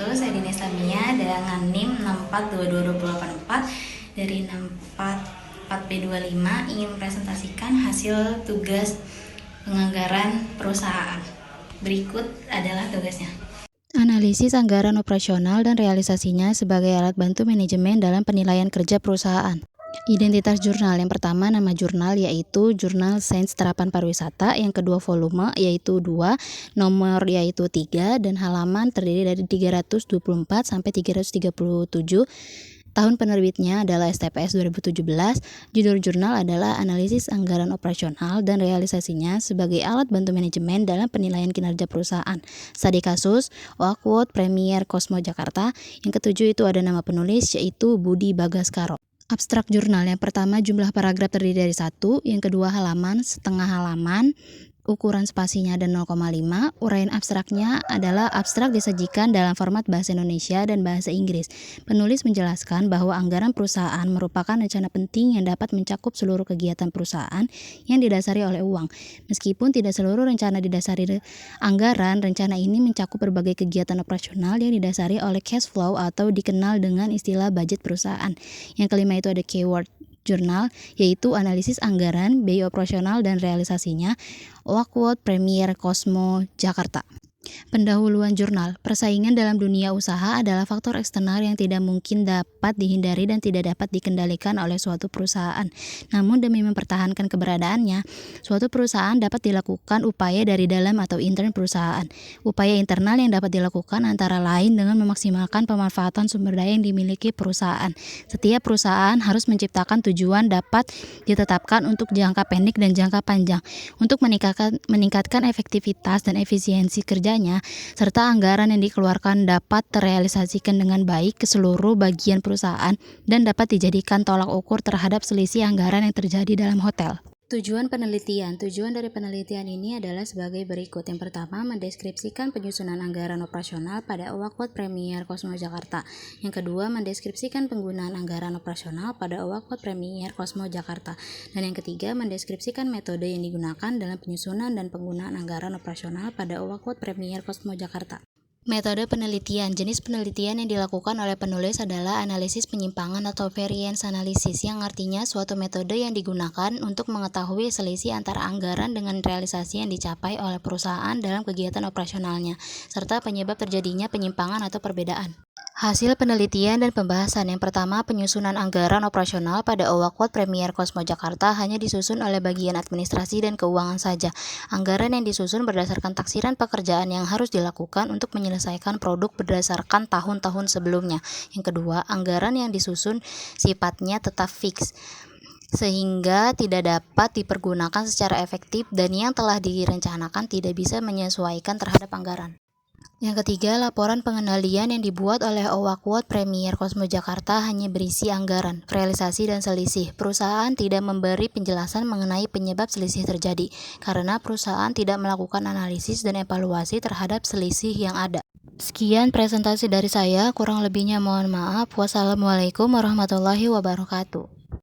wabarakatuh. Saya Dina Islamia dengan NIM 6422284 dari 644B25 ingin presentasikan hasil tugas penganggaran perusahaan. Berikut adalah tugasnya. Analisis anggaran operasional dan realisasinya sebagai alat bantu manajemen dalam penilaian kerja perusahaan. Identitas jurnal. Yang pertama nama jurnal yaitu Jurnal Sains Terapan Pariwisata, yang kedua volume yaitu 2, nomor yaitu 3, dan halaman terdiri dari 324 sampai 337. Tahun penerbitnya adalah STPS 2017. Judul jurnal adalah Analisis Anggaran Operasional dan Realisasinya sebagai Alat Bantu Manajemen dalam Penilaian Kinerja Perusahaan. Studi kasus Oakwood Premier Cosmo Jakarta. Yang ketujuh itu ada nama penulis yaitu Budi Bagaskaro. Abstrak jurnal. Yang pertama jumlah paragraf terdiri dari 1, yang kedua halaman, setengah halaman, ukuran spasinya ada 0,5. Uraian abstraknya adalah abstrak disajikan dalam format bahasa Indonesia dan bahasa Inggris. Penulis menjelaskan bahwa anggaran perusahaan merupakan rencana penting yang dapat mencakup seluruh kegiatan perusahaan yang didasari oleh uang. Meskipun tidak seluruh rencana didasari anggaran, rencana ini mencakup berbagai kegiatan operasional yang didasari oleh cash flow atau dikenal dengan istilah budget perusahaan. Yang kelima itu ada keyword jurnal, yaitu analisis anggaran, biaya operasional dan realisasinya. Oakwood Premier Cosmo Jakarta. Pendahuluan jurnal. Persaingan dalam dunia usaha adalah faktor eksternal yang tidak mungkin dapat dihindari dan tidak dapat dikendalikan oleh suatu perusahaan. Namun demi mempertahankan keberadaannya, suatu perusahaan dapat dilakukan upaya dari dalam atau intern perusahaan. Upaya internal yang dapat dilakukan antara lain dengan memaksimalkan pemanfaatan sumber daya yang dimiliki perusahaan. Setiap perusahaan harus menciptakan tujuan dapat ditetapkan untuk jangka pendek dan jangka panjang untuk meningkatkan efektivitas dan efisiensi kerjanya, serta anggaran yang dikeluarkan dapat terrealisasikan dengan baik ke seluruh bagian perusahaan dan dapat dijadikan tolak ukur terhadap selisih anggaran yang terjadi dalam hotel. Tujuan penelitian. Tujuan dari penelitian ini adalah sebagai berikut. Yang pertama, mendeskripsikan penyusunan anggaran operasional pada Oakwood Premier Cosmo Jakarta. Yang kedua, mendeskripsikan penggunaan anggaran operasional pada Oakwood Premier Cosmo Jakarta. Dan yang ketiga, mendeskripsikan metode yang digunakan dalam penyusunan dan penggunaan anggaran operasional pada Oakwood Premier Cosmo Jakarta. Metode penelitian. Jenis penelitian yang dilakukan oleh penulis adalah analisis penyimpangan atau variance analysis, yang artinya suatu metode yang digunakan untuk mengetahui selisih antara anggaran dengan realisasi yang dicapai oleh perusahaan dalam kegiatan operasionalnya, serta penyebab terjadinya penyimpangan atau perbedaan. Hasil penelitian dan pembahasan. Yang pertama, penyusunan anggaran operasional pada Oakwood Premier Cosmo Jakarta hanya disusun oleh bagian administrasi dan keuangan saja. Anggaran yang disusun berdasarkan taksiran pekerjaan yang harus dilakukan untuk menyelesaikan produk berdasarkan tahun-tahun sebelumnya. Yang kedua, anggaran yang disusun sifatnya tetap fix, sehingga tidak dapat dipergunakan secara efektif dan yang telah direncanakan tidak bisa menyesuaikan terhadap anggaran. Yang ketiga, laporan pengendalian yang dibuat oleh Oakwood Premier Cosmo Jakarta hanya berisi anggaran, realisasi, dan selisih. Perusahaan tidak memberi penjelasan mengenai penyebab selisih terjadi, karena perusahaan tidak melakukan analisis dan evaluasi terhadap selisih yang ada. Sekian presentasi dari saya, kurang lebihnya mohon maaf. Wassalamualaikum warahmatullahi wabarakatuh.